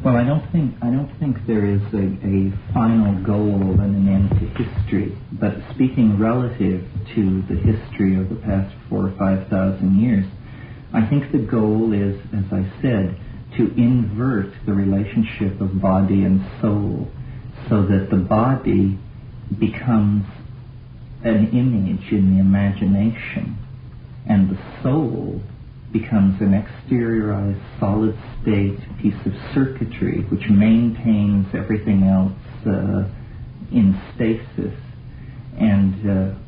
Well, I don't think there is a final goal and an end to history. But speaking relative to the history of the past 4,000 or 5,000 years, I think the goal is, as I said, to invert the relationship of body and soul, so that the body becomes an image in the imagination, and the soul becomes an exteriorized, solid-state piece of circuitry which maintains everything else in stasis. And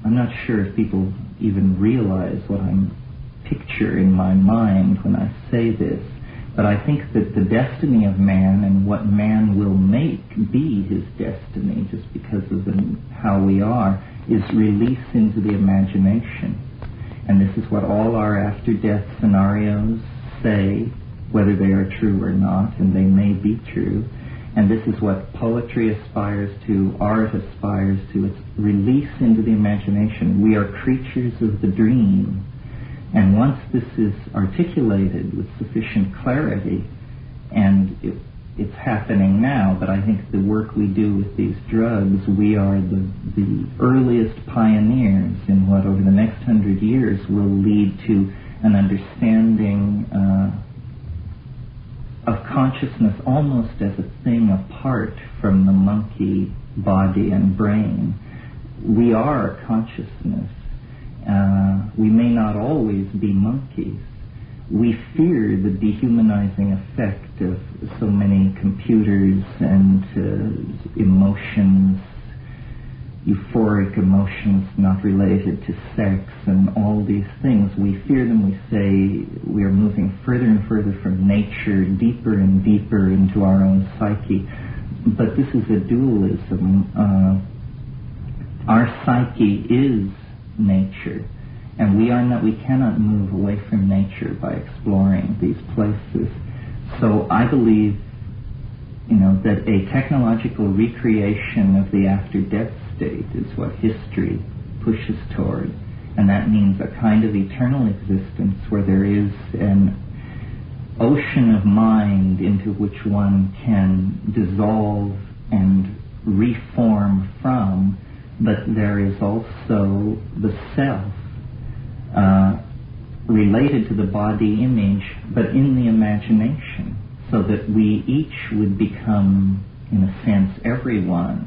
I'm not sure if people even realize what I'm picturing in my mind when I say this, but I think that the destiny of man and what man will make be his destiny, just because of how we are, is release into the imagination. And this is what all our after-death scenarios say, whether they are true or not, and they may be true. And this is what poetry aspires to, art aspires to. It's release into the imagination. We are creatures of the dream. And once this is articulated with sufficient clarity, and it's happening now, but I think the work we do with these drugs, we are the earliest pioneers in what over the next 100 years will lead to an understanding of consciousness almost as a thing apart from the monkey body and brain. We are a consciousness. We may not always be monkeys. We fear the dehumanizing effect of so many computers and emotions, euphoric emotions not related to sex and all these things. We fear them. We say we are moving further and further from nature, deeper and deeper into our own psyche. But this is a dualism. Our psyche is nature. And we cannot move away from nature by exploring these places. So I believe, that a technological recreation of the after-death state is what history pushes toward. And that means a kind of eternal existence where there is an ocean of mind into which one can dissolve and reform from, but there is also the self, related to the body image, but in the imagination, so that we each would become, in a sense, everyone.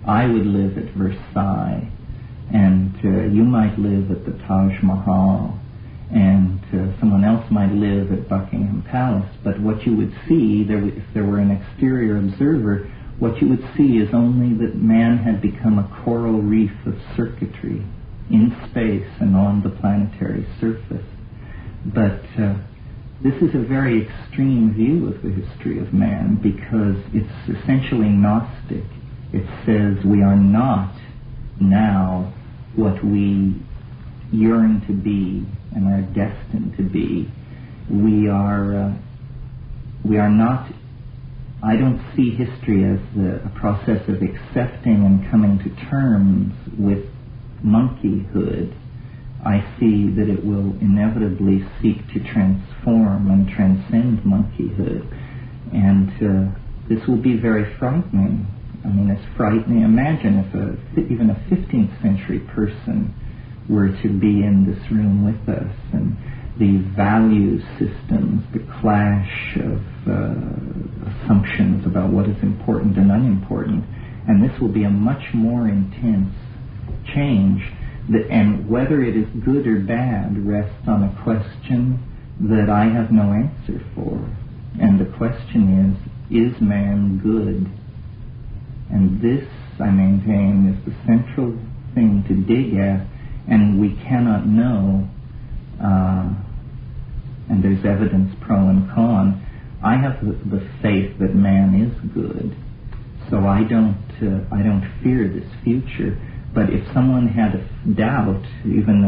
I would live at Versailles, and you might live at the Taj Mahal, and someone else might live at Buckingham Palace, but what you would see, if there were an exterior observer, what you would see is only that man had become a coral reef of circuitry in space and on the planetary surface. But this is a very extreme view of the history of man, because it's essentially Gnostic. It says we are not now what we yearn to be and are destined to be. We are not. I don't see history as a process of accepting and coming to terms with monkeyhood. I see that it will inevitably seek to transform and transcend monkeyhood. And this will be very frightening. I mean, it's frightening. Imagine if even a 15th century person were to be in this room with us, and the value systems, the clash of assumptions about what is important and unimportant. And this will be a much more intense change, and whether it is good or bad rests on a question that I have no answer for. And the question is man good? And this, I maintain, is the central thing to dig at, and we cannot know, and there's evidence pro and con. I have the faith that man is good, so I don't fear this future. But if someone had a doubt, even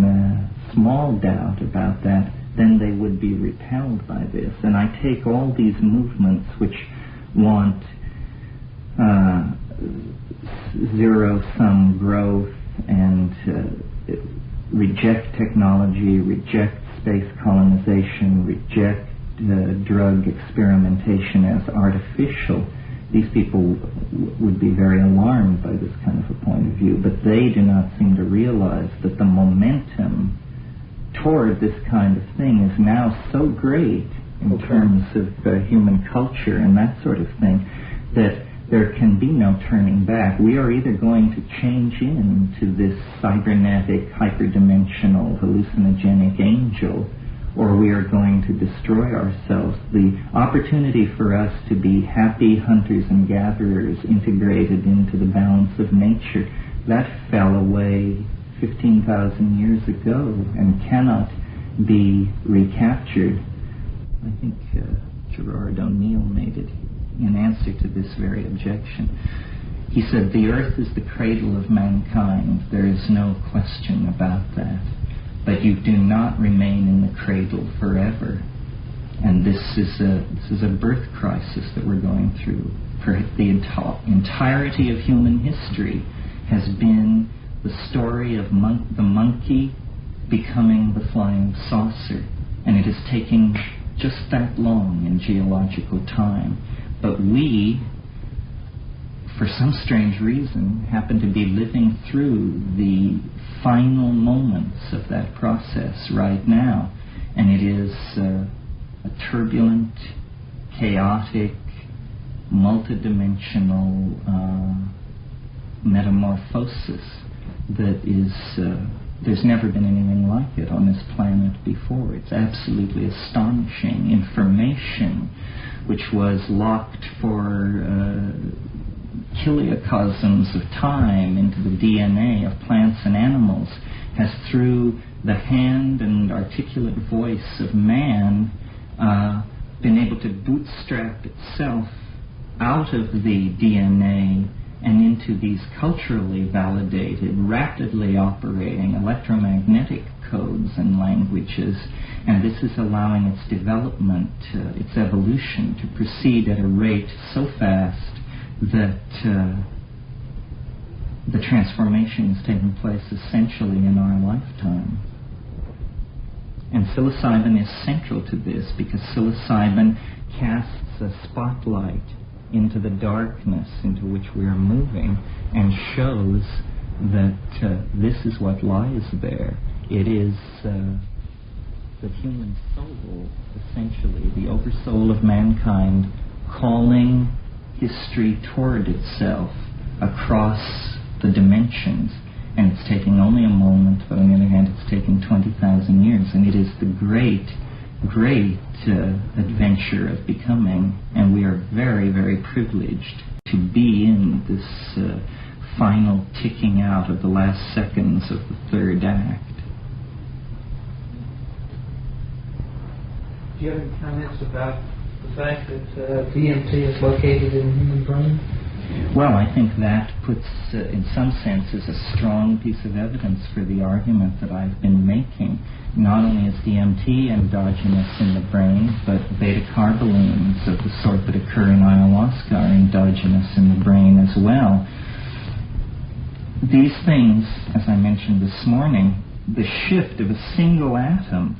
a small doubt about that, then they would be repelled by this. And I take all these movements which want zero-sum growth and reject technology, reject space colonization, reject drug experimentation as artificial, these people would be very alarmed by this kind of a point of view, but they do not seem to realize that the momentum toward this kind of thing is now so great in terms of human culture and that sort of thing that there can be no turning back. We are either going to change into this cybernetic, hyperdimensional, hallucinogenic angel, or we are going to destroy ourselves. The opportunity for us to be happy hunters and gatherers integrated into the balance of nature, that fell away 15,000 years ago and cannot be recaptured. I think Gerard O'Neill made it in answer to this very objection. He said, the earth is the cradle of mankind. There is no question about that. But you do not remain in the cradle forever. And this is a birth crisis that we're going through. For the entirety of human history has been the story of the monkey becoming the flying saucer. And it is taking just that long in geological time. But we, for some strange reason, happen to be living through the final moments of that process right now. And it is a turbulent, chaotic, multidimensional metamorphosis that is... there's never been anything like it on this planet before. It's absolutely astonishing. Information which was locked for kiliocosms of time into the DNA of plants and animals has, through the hand and articulate voice of man, been able to bootstrap itself out of the DNA and into these culturally validated, rapidly operating electromagnetic codes and languages, and this is allowing its development, its evolution, to proceed at a rate so fast that the transformation is taking place essentially in our lifetime. And psilocybin is central to this because psilocybin casts a spotlight into the darkness into which we are moving and shows that this is what lies there. It is the human soul, essentially, the oversoul of mankind, calling history toward itself across the dimensions. And it's taking only a moment, but on the other hand, it's taking 20,000 years. And it is the great adventure of becoming, and we are very, very privileged to be in this final ticking out of the last seconds of the third act. Do you have any comments about the fact that DMT is located in the human brain? Well, I think that puts, in some senses, a strong piece of evidence for the argument that I've been making. Not only is DMT endogenous in the brain, but beta-carbolines of the sort that occur in ayahuasca are endogenous in the brain as well. These things, as I mentioned this morning, the shift of a single atom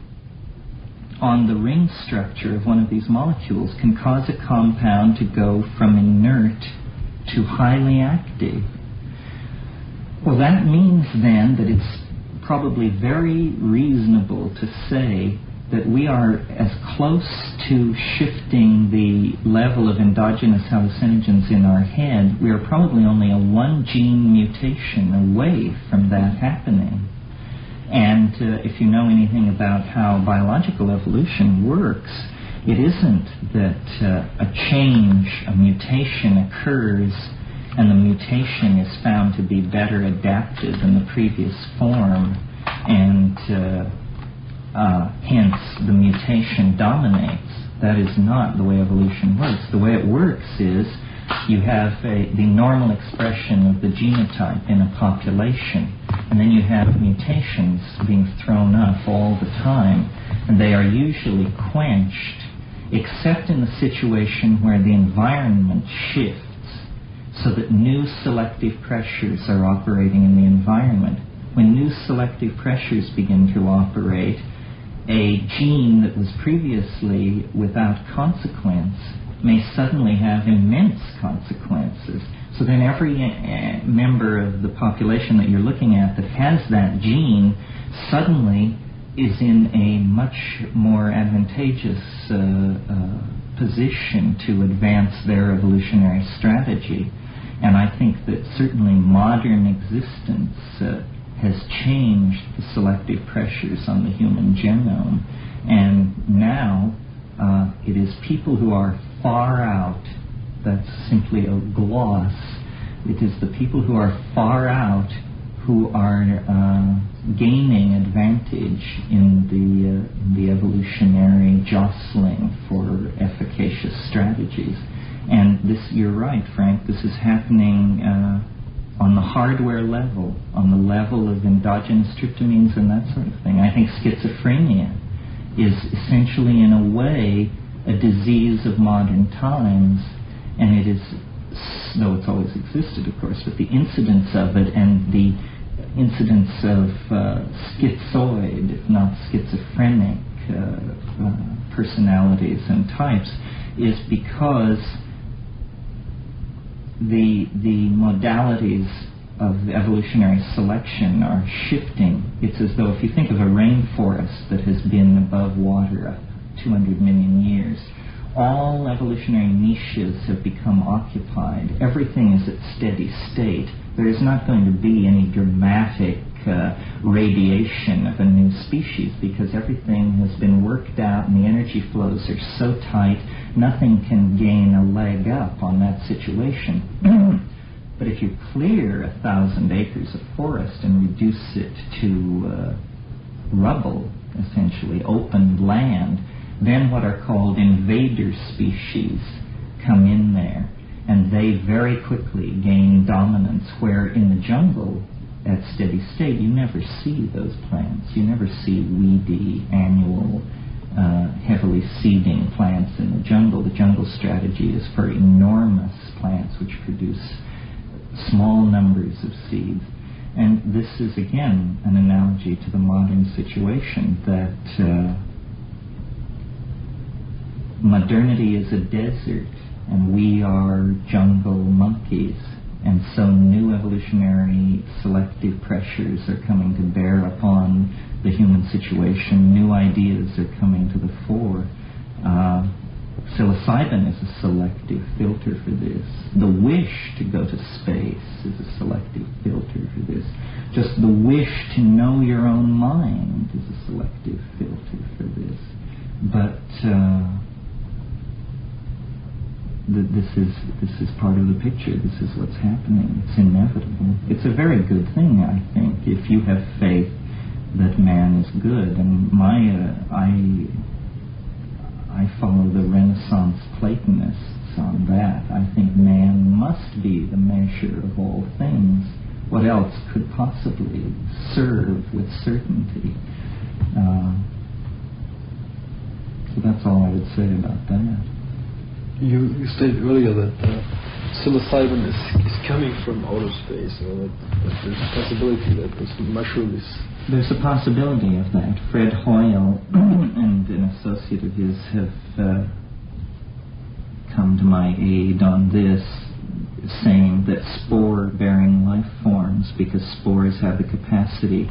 on the ring structure of one of these molecules can cause a compound to go from inert to highly active. Well, that means then that it's probably very reasonable to say that we are as close to shifting the level of endogenous hallucinogens in our head. We are probably only a one-gene mutation away from that happening. And if you know anything about how biological evolution works, it isn't that a change, a mutation occurs, and the mutation is found to be better adapted than the previous form, and hence the mutation dominates. That is not the way evolution works. The way it works is you have the normal expression of the genotype in a population, and then you have mutations being thrown up all the time, and they are usually quenched except in the situation where the environment shifts so that new selective pressures are operating in the environment. When new selective pressures begin to operate, a gene that was previously without consequence may suddenly have immense consequences. So then every member of the population that you're looking at that has that gene suddenly is in a much more advantageous position to advance their evolutionary strategy. And I think that certainly modern existence has changed the selective pressures on the human genome. And now it is people who are far out, that's simply a gloss, it is the people who are far out who are gaining advantage in the evolutionary jostling for efficacious strategies. And this, you're right, Frank, this is happening on the hardware level, on the level of endogenous tryptamines and that sort of thing. I think schizophrenia is essentially, in a way, a disease of modern times, and it is, though it's always existed, of course, but the incidence of it and the incidence of schizoid, if not schizophrenic, personalities and types is because the modalities of evolutionary selection are shifting. It's as though if you think of a rainforest that has been above water 200 million years, all evolutionary niches have become occupied. Everything is at steady state. There is not going to be any dramatic radiation of a new species because everything has been worked out and the energy flows are so tight, nothing can gain a leg up on that situation. But if you clear 1,000 acres of forest and reduce it to rubble, essentially open land, then what are called invader species come in there, and they very quickly gain dominance, where in the jungle, at steady state, you never see those plants. You never see weedy, annual, heavily seeding plants in the jungle. The jungle strategy is for enormous plants which produce small numbers of seeds. And this is, again, an analogy to the modern situation, that modernity is a desert, and we are jungle monkeys, and so new evolutionary selective pressures are coming to bear upon the human situation. New ideas are coming to the fore. Psilocybin is a selective filter for this. The wish to go to space is a selective filter for this. Just the wish to know your own mind is a selective filter for this. But this is part of the picture. This is what's happening. It's inevitable. It's a very good thing, I think, if you have faith that man is good. And I follow the Renaissance Platonists on that. I think man must be the measure of all things. What else could possibly serve with certainty? So that's all I would say about that. You stated earlier that psilocybin is coming from outer space, that there's a possibility that this mushroom is... There's a possibility of that. Fred Hoyle and an associate of his have come to my aid on this, saying that spore-bearing life forms, because spores have the capacity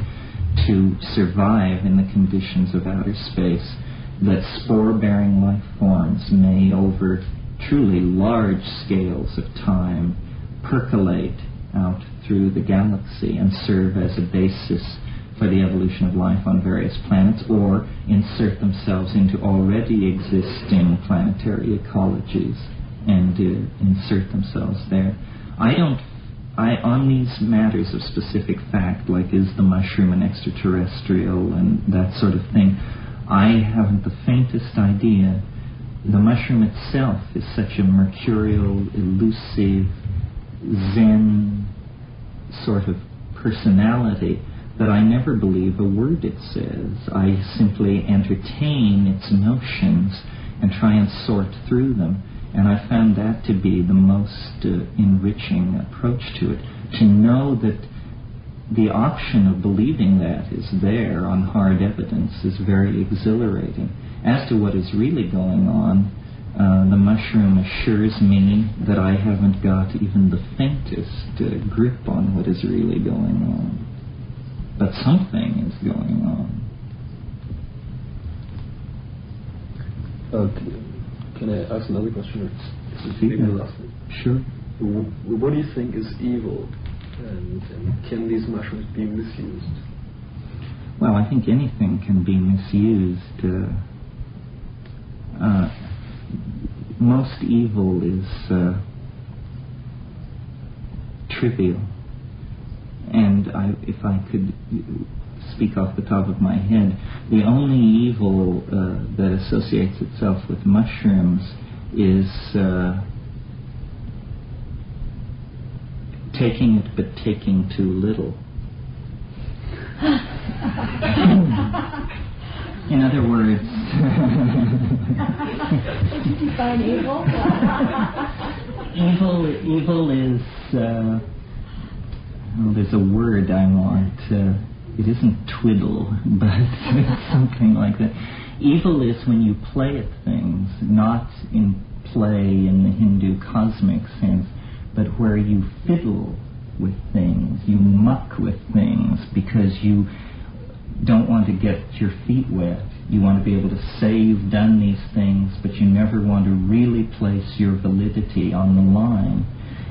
to survive in the conditions of outer space, that spore-bearing life forms may, over truly large scales of time, percolate out through the galaxy and serve as a basis for the evolution of life on various planets, or insert themselves into already existing planetary ecologies and insert themselves there. On these matters of specific fact, like is the mushroom an extraterrestrial and that sort of thing, I haven't the faintest idea. The mushroom itself is such a mercurial, elusive, Zen sort of personality that I never believe a word it says. I simply entertain its notions and try and sort through them. And I found that to be the most enriching approach to it. To know that the option of believing that is there on hard evidence is very exhilarating. As to what is really going on, the mushroom assures me that I haven't got even the faintest grip on what is really going on. But something is going on. Can I ask another question? Sure. What do you think is evil? And can these mushrooms be misused? Well, I think anything can be misused. Most evil is trivial. And if I could speak off the top of my head, the only evil that associates itself with mushrooms is taking it but taking too little. In other words, did you define evil? evil is there's a word I want. It isn't twiddle, but it's something like that. Evil is when you play at things, not in play in the Hindu cosmic sense, but where you fiddle with things, you muck with things because you don't want to get your feet wet. You want to be able to say you've done these things, but you never want to really place your validity on the line.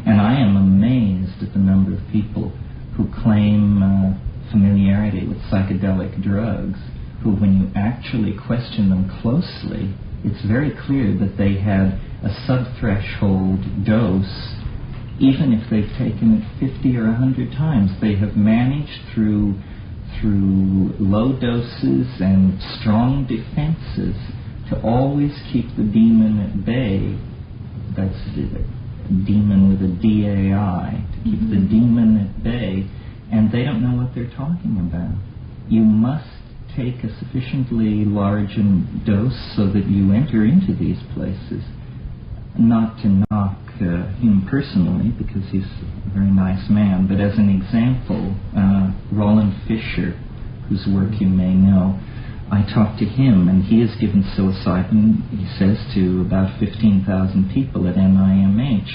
And I am amazed at the number of people who claim familiarity with psychedelic drugs, who when you actually question them closely, it's very clear that they had a sub-threshold dose. Even if they've taken it 50 or 100 times, they have managed through low doses and strong defenses to always keep the demon at bay. That's the demon with a D-A-I, to keep the demon at bay, and they don't know what they're talking about. You must take a sufficiently large dose so that you enter into these places. Not to knock him personally, because he's a very nice man, but as an example, Roland Fisher, whose work you may know, I talked to him, and he has given psilocybin, he says, to about 15,000 people at NIMH,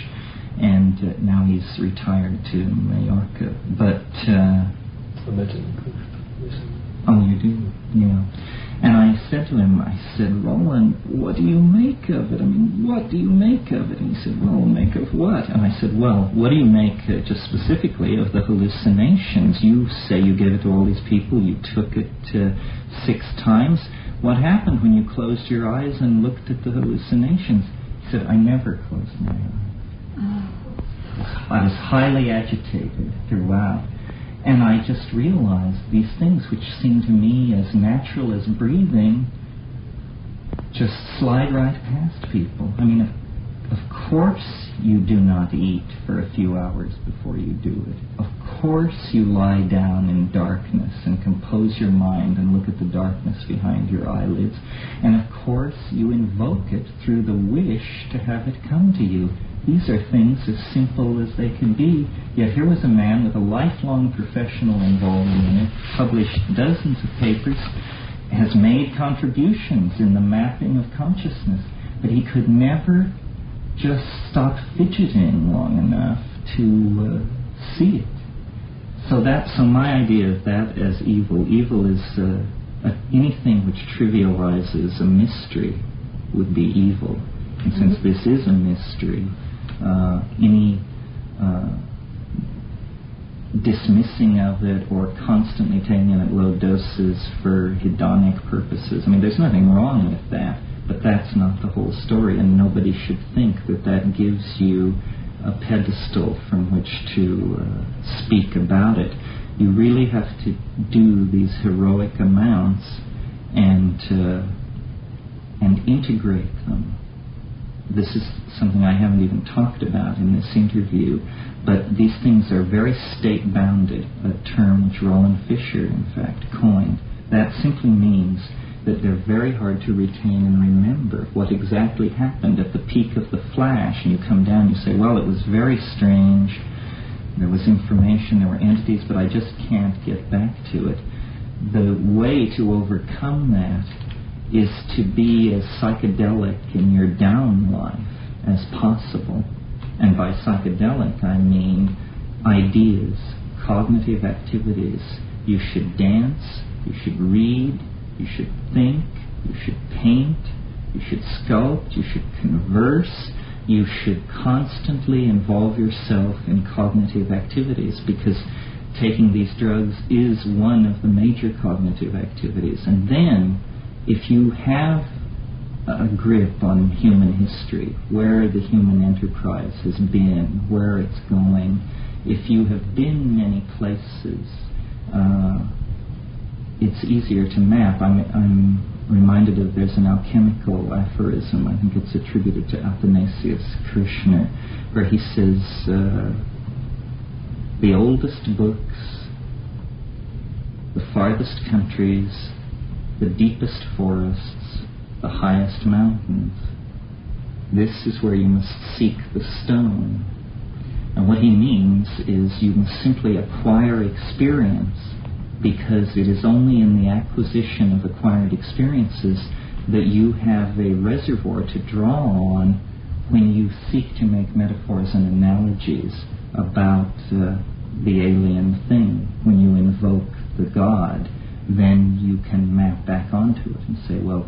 and now he's retired to Mallorca. But oh, you do? Yeah. And I said to him, Roland, what do you make of it? I mean, what do you make of it? And he said, well, make of what? And I said, well, what do you make just specifically of the hallucinations? You say you gave it to all these people, you took it 6 times. What happened when you closed your eyes and looked at the hallucinations? He said, I never closed my eyes. I was highly agitated throughout. And I just realized these things which seem to me as natural as breathing just slide right past people. I mean, of course you do not eat for a few hours before you do it. Of course you lie down in darkness and compose your mind and look at the darkness behind your eyelids. And of course you invoke it through the wish to have it come to you. These are things as simple as they can be, yet here was a man with a lifelong professional involvement in it, published dozens of papers, has made contributions in the mapping of consciousness, but he could never just stop fidgeting long enough to see it. So my idea of that as evil. Evil is anything which trivializes a mystery would be evil. And since this is a mystery, any dismissing of it or constantly taking it at low doses for hedonic purposes, I mean, there's nothing wrong with that, but that's not the whole story, and nobody should think that gives you a pedestal from which to speak about it. You really have to do these heroic amounts and integrate them. This is something I haven't even talked about in this interview, but these things are very state-bounded, a term which Roland Fisher, in fact, coined. That simply means that they're very hard to retain and remember what exactly happened at the peak of the flash, and you come down and you say, well, it was very strange. there was information, there were entities, but I just can't get back to it. The way to overcome that is to be as psychedelic in your down life as possible. And by psychedelic, I mean ideas, cognitive activities. You should dance, you should read, you should think, you should paint, you should sculpt, you should converse, you should constantly involve yourself in cognitive activities, because taking these drugs is one of the major cognitive activities. And then, if you have a grip on human history, where the human enterprise has been, where it's going, if you have been many places, it's easier to map. I'm reminded of, there's an alchemical aphorism, I think it's attributed to Athanasius Kirchner, where he says, the oldest books, the farthest countries, the deepest forests, the highest mountains. This is where you must seek the stone. And what he means is you must simply acquire experience, because it is only in the acquisition of acquired experiences that you have a reservoir to draw on when you seek to make metaphors and analogies about the alien thing. When you invoke the God, then you can map back onto it and say, well,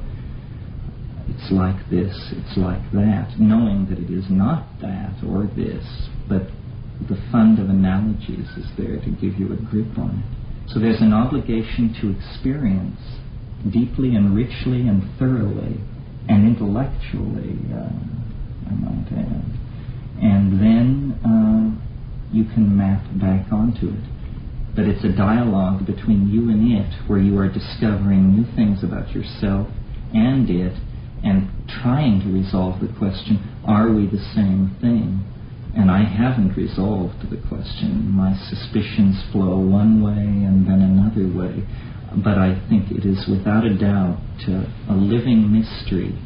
it's like this, it's like that, knowing that it is not that or this, but the fund of analogies is there to give you a grip on it. So there's an obligation to experience deeply and richly and thoroughly and intellectually, I might add. And then you can map back onto it. But it's a dialogue between you and it, where you are discovering new things about yourself and it, and trying to resolve the question, are we the same thing? And I haven't resolved the question. My suspicions flow one way and then another way. But I think it is without a doubt a living mystery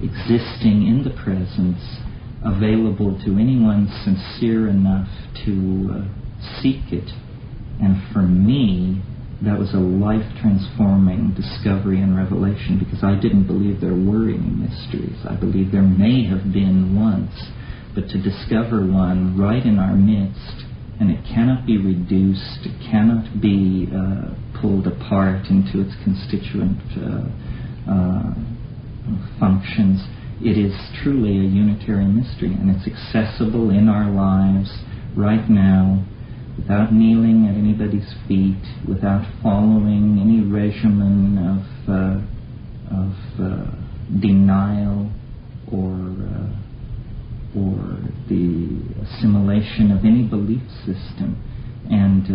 existing in the presence, available to anyone sincere enough to seek it. And for me, that was a life-transforming discovery and revelation, because I didn't believe there were any mysteries. I believe there may have been once, but to discover one right in our midst, and it cannot be reduced, it cannot be pulled apart into its constituent functions. It is truly a unitary mystery, and it's accessible in our lives right now, without kneeling at anybody's feet, without following any regimen of denial or the assimilation of any belief system. And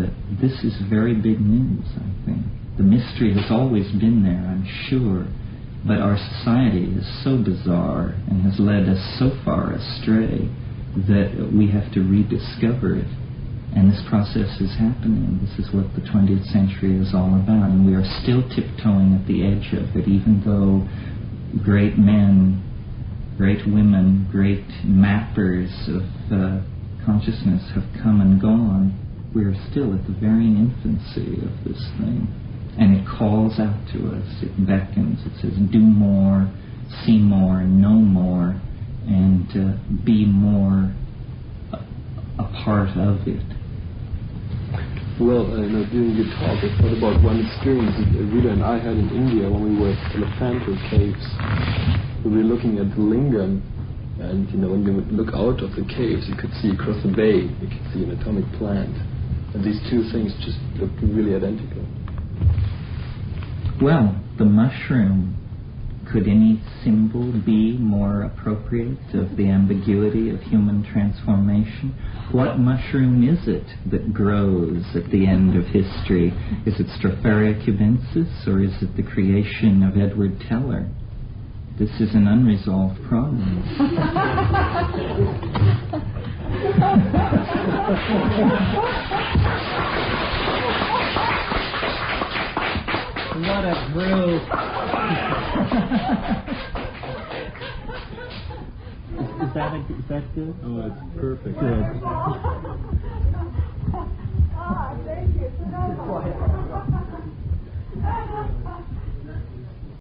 this is very big news, I think. The mystery has always been there, I'm sure, but our society is so bizarre and has led us so far astray that we have to rediscover it. And this process is happening. This is what the 20th century is all about, and we are still tiptoeing at the edge of it, even though great men, great women, great mappers of consciousness have come and gone. We are still at the very infancy of this thing. And it calls out to us, it beckons, it says, do more, see more, know more, and be more a part of it. Well, during your talk, I thought about one experience that Rita and I had in India when we were at Elephanto Caves. We were looking at the lingam, and when you would look out of the caves, you could see across the bay, you could see an atomic plant. And these two things just looked really identical. Well, the mushroom, could any symbol be more appropriate of the ambiguity of human transformation? What mushroom is it that grows at the end of history? Is it Stropharia cubensis, or is it the creation of Edward Teller? This is an unresolved problem. What a group. Is that good? Oh, it's perfect. Good. thank you.